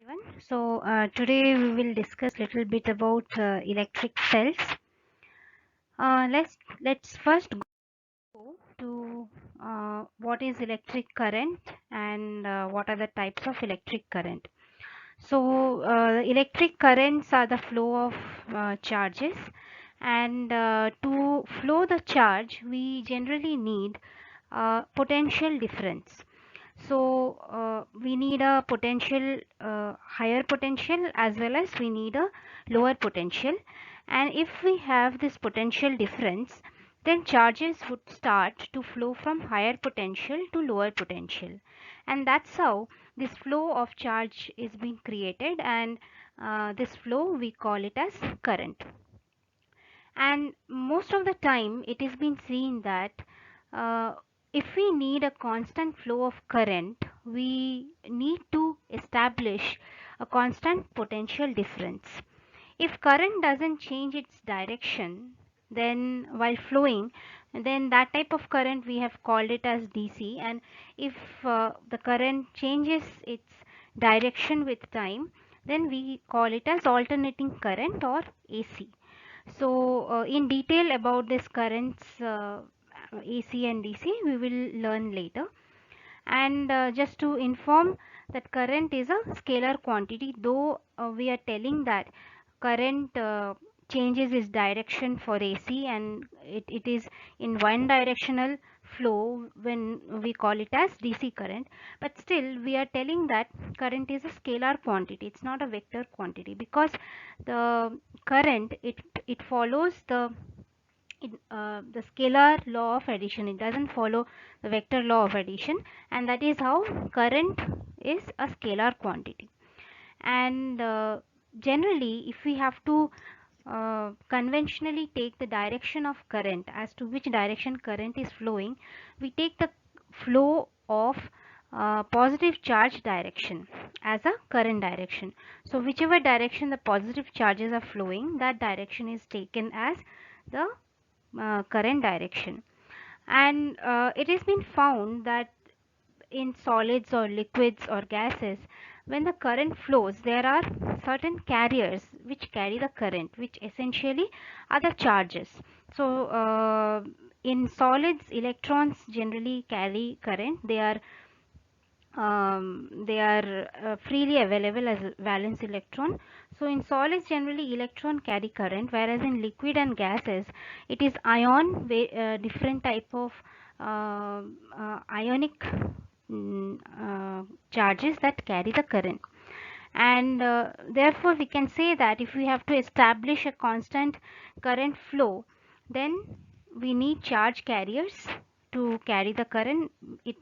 everyone. Today we will discuss a little bit about electric cells. Let's first go to what is electric current and what are the types of electric current. Electric currents are the flow of charges, and to flow the charge, we generally need potential difference. We need a potential, higher potential, as well as we need a lower potential. And if we have this potential difference, then charges would start to flow from higher potential to lower potential. And that's how this flow of charge is being created, and this flow we call it as current. And most of the time it has been seen that uh, if we need a constant flow of current, we need to establish a constant potential difference. If current doesn't change its direction, then while flowing, then that type of current we have called it as DC. And if the current changes its direction with time, then we call it as alternating current or AC. In detail about this currents, AC and DC, we will learn later. And just to inform that current is a scalar quantity, though we are telling that current changes its direction for AC, and it is in one directional flow when we call it as DC current. But still we are telling that current is a scalar quantity, it's not a vector quantity, because the current, it follows the scalar law of addition. It doesn't follow the vector law of addition, and that is how current is a scalar quantity. And generally, if we have to conventionally take the direction of current, as to which direction current is flowing, we take the flow of positive charge direction as a current direction. So whichever direction the positive charges are flowing, that direction is taken as the current direction. And it has been found that in solids or liquids or gases, when the current flows, there are certain carriers which carry the current, which essentially are the charges. In solids, electrons generally carry current. They are freely available as valence electron. So in solids, generally electron carry current, whereas in liquid and gases it is different type of ionic charges that carry the current. And therefore we can say that if we have to establish a constant current flow, then we need charge carriers to carry the current. it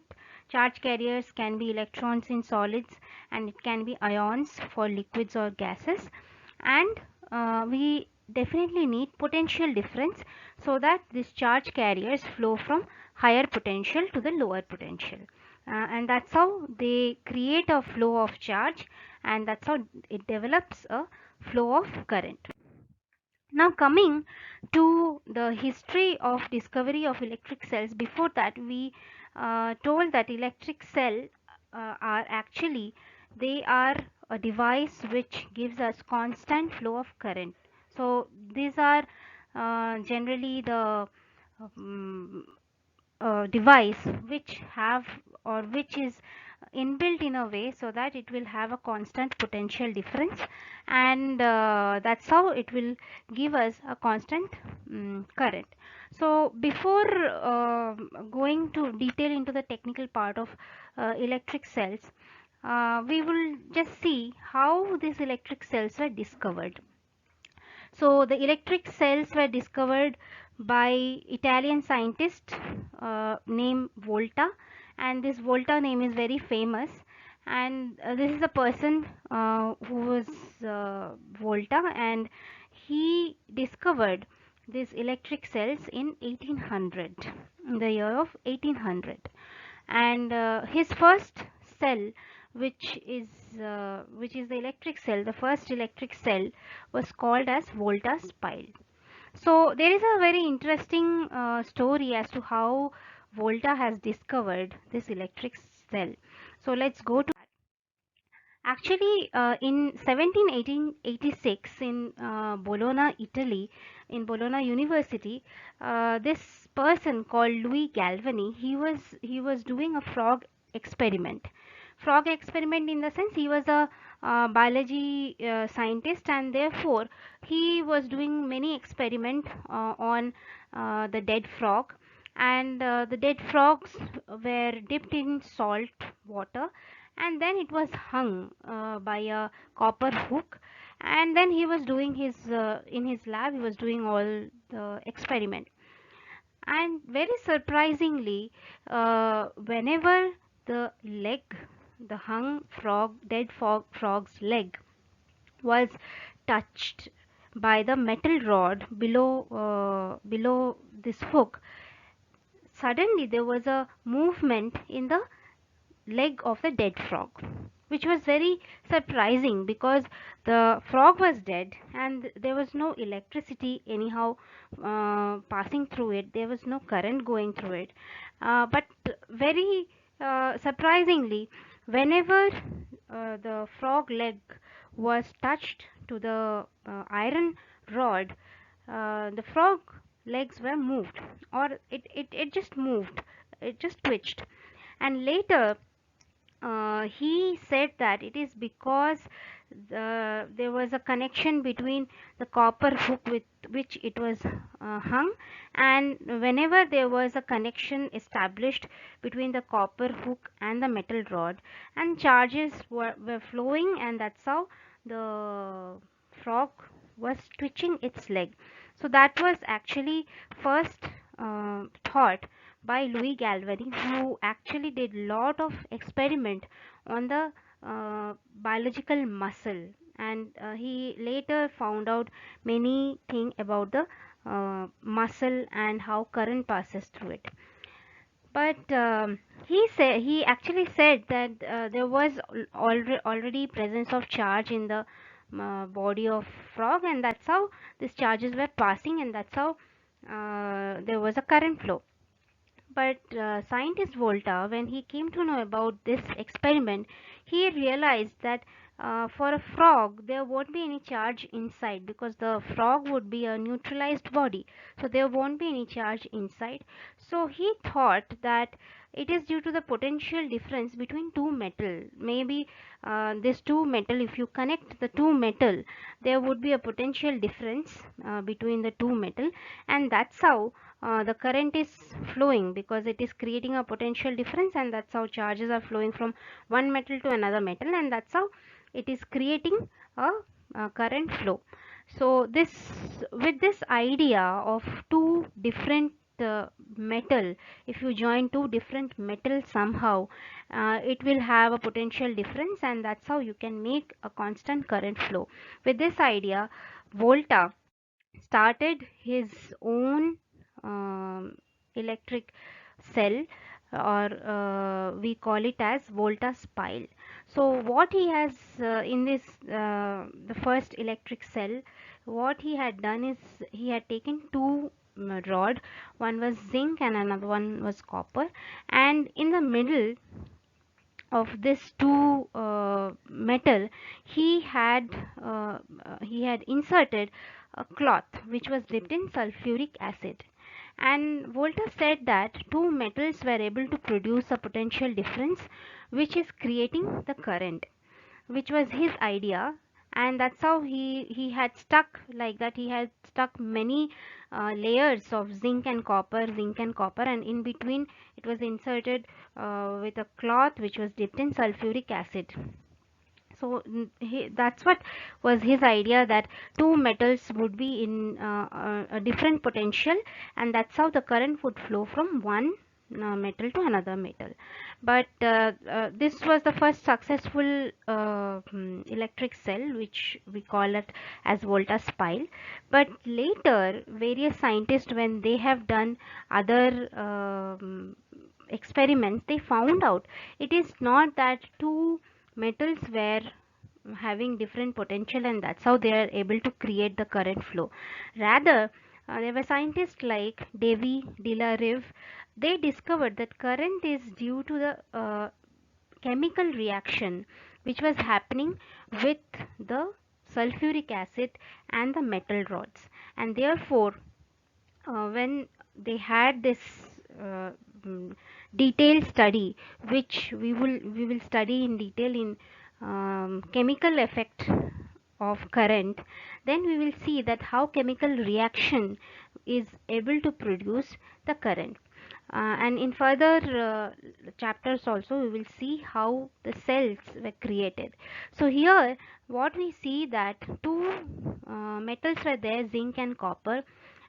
Charge carriers can be electrons in solids, and it can be ions for liquids or gases. And we definitely need potential difference, so that these charge carriers flow from higher potential to the lower potential. And that's how they create a flow of charge, and that's how it develops a flow of current. Now coming to the history of discovery of electric cells, before that we told that electric cell are actually, they are a device which gives us constant flow of current. So these are generally the um, device which have, or which is inbuilt in a way so that it will have a constant potential difference, and that's how it will give us a constant current. So before going to detail into the technical part of electric cells, we will just see how these electric cells were discovered. So the electric cells were discovered by Italian scientist named Volta, and this Volta name is very famous. And this is a person who was Volta, and he discovered these electric cells in 1800, in the year of 1800. And his first cell, which is the electric cell, the first electric cell, was called as volta's pile. So there is a very interesting story as to how Volta has discovered this electric cell. So let's go to that. Actually, in 1886, in Bologna, Italy, in Bologna University, this person called Louis Galvani, he was doing a frog experiment. Frog experiment in the sense he was a biology scientist, and therefore he was doing many experiment on the dead frog, and the dead frogs were dipped in salt water, and then it was hung by a copper hook, and then he was doing his in his lab he was doing all the experiment. And very surprisingly, whenever the leg, the hung frog, dead frog's leg was touched by the metal rod below this hook, suddenly there was a movement in the leg of the dead frog, which was very surprising because the frog was dead and there was no electricity anyhow passing through it, there was no current going through it. But very surprisingly, whenever the frog leg was touched to the iron rod, the frog legs were moved, or it just moved, it just twitched. And later he said that it is because there was a connection between the copper hook with which it was hung, and whenever there was a connection established between the copper hook and the metal rod, and charges were flowing, and that's how the frog was twitching its leg. So that was actually first thought by Louis Galvani, who actually did lot of experiment on the biological muscle, and he later found out many thing about the muscle and how current passes through it. But he actually said that there was already presence of charge in the body of frog, and that's how these charges were passing, and that's how there was a current flow. But scientist Volta, when he came to know about this experiment, he realized that for a frog there won't be any charge inside, because the frog would be a neutralized body, so there won't be any charge inside. So he thought that it is due to the potential difference between two metal. Maybe this two metal, if you connect the two metal, there would be a potential difference between the two metal, and that's how the current is flowing, because it is creating a potential difference, and that's how charges are flowing from one metal to another metal, and that's how it is creating a current flow. So this, with this idea of two different metal, if you join two different metals somehow, it will have a potential difference, and that's how you can make a constant current flow. With this idea, Volta started his own electric cell, or we call it as volta spile. So what he has in this the first electric cell, what he had done is he had taken two rod, one was zinc and another one was copper, and in the middle of this two metal, he had inserted a cloth which was dipped in sulfuric acid. And Volta said that two metals were able to produce a potential difference which is creating the current, which was his idea. And that's how he had stuck like that. He had stuck many layers of zinc and copper, and in between it was inserted with a cloth which was dipped in sulfuric acid. So that's what was his idea, that two metals would be in a different potential, and that's how the current would flow from one metal to another metal. But this was the first successful electric cell, which we call it as volta spile. But later various scientists, when they have done other experiments, they found out it is not that two metals were having different potential and that's how they are able to create the current flow. Rather, there were scientists like Davy de la Rive. They discovered that current is due to the chemical reaction which was happening with the sulfuric acid and the metal rods. And therefore when they had this uh, mm, detailed study, which we will study in detail in chemical effect of current, then we will see that how chemical reaction is able to produce the current. And in further chapters also we will see how the cells were created. So here what we see, that two metals were there, zinc and copper,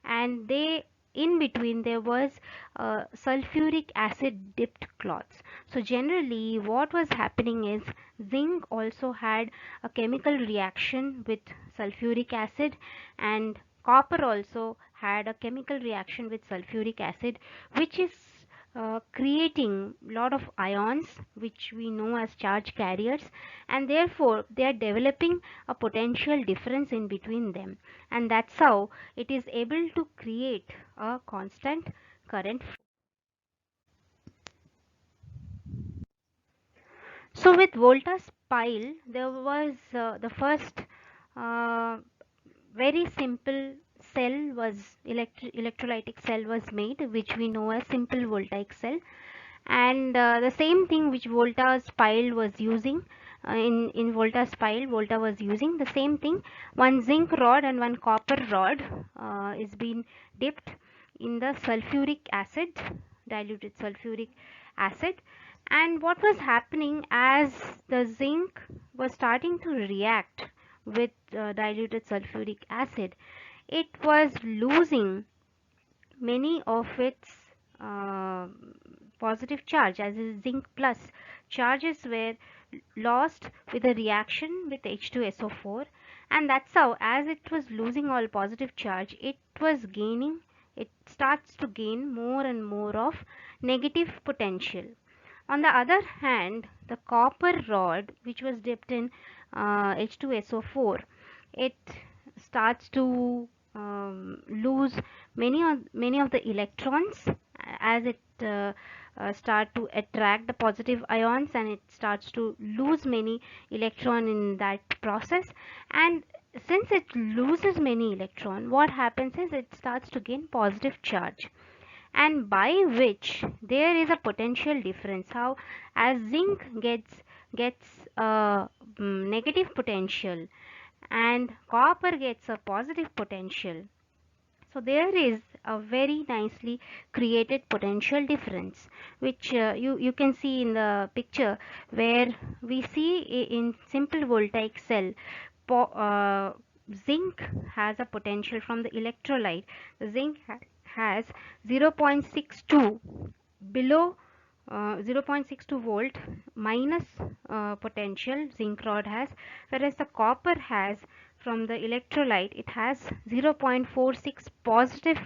and they, in between there was sulfuric acid dipped cloths. So generally what was happening is, zinc also had a chemical reaction with sulfuric acid, and copper also had a chemical reaction with sulfuric acid, which is creating lot of ions which we know as charge carriers, and therefore they are developing a potential difference in between them, and that's how it is able to create a constant current. So with volta's pile, there was the first uh, very simple cell was electrolytic cell was made, which we know as simple voltaic cell. And the same thing which Volta's pile was using, in Volta's pile Volta was using the same thing. One zinc rod and one copper rod is being dipped in the sulfuric acid, diluted sulfuric acid. And what was happening, as the zinc was starting to react with diluted sulfuric acid, it was losing many of its uh, positive charge, as is zinc plus charges were lost with a reaction with H2SO4, and that's how, as it was losing all positive charge, it starts to gain more and more of negative potential. On the other hand, the copper rod, which was dipped in H2SO4, it starts to lose many of the electrons, as it start to attract the positive ions, and it starts to lose many electron in that process. And since it loses many electron, what happens is it starts to gain positive charge, and by which there is a potential difference. How, as zinc gets a negative potential and copper gets a positive potential, so there is a very nicely created potential difference, which you can see in the picture, where we see in simple voltaic cell, zinc has a potential from the electrolyte. The zinc has 0.62 below 0.62 volt minus potential zinc rod has, whereas the copper has, from the electrolyte, it has 0.46 positive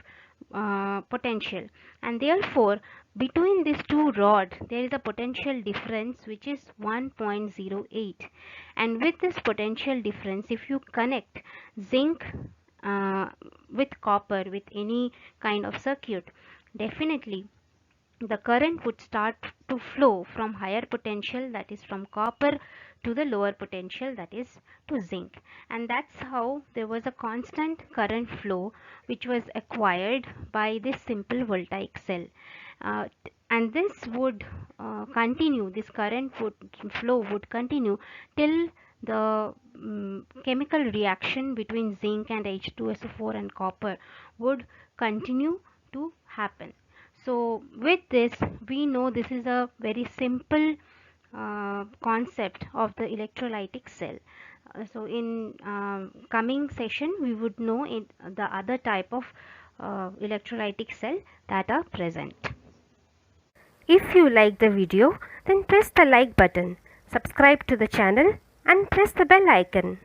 potential, and therefore between these two rods there is a potential difference which is 1.08. And with this potential difference, if you connect zinc with copper with any kind of circuit, definitely the current would start to flow from higher potential, that is from copper, to the lower potential, that is to zinc. And that's how there was a constant current flow which was acquired by this simple voltaic cell. And this would continue, this current flow would continue till the chemical reaction between zinc and H2SO4 and copper would continue to happen. So with this, we know this is a very simple concept of the electrolytic cell. So in coming session, we would know the other type of electrolytic cell that are present. If you like the video, then press the like button, subscribe to the channel and press the bell icon.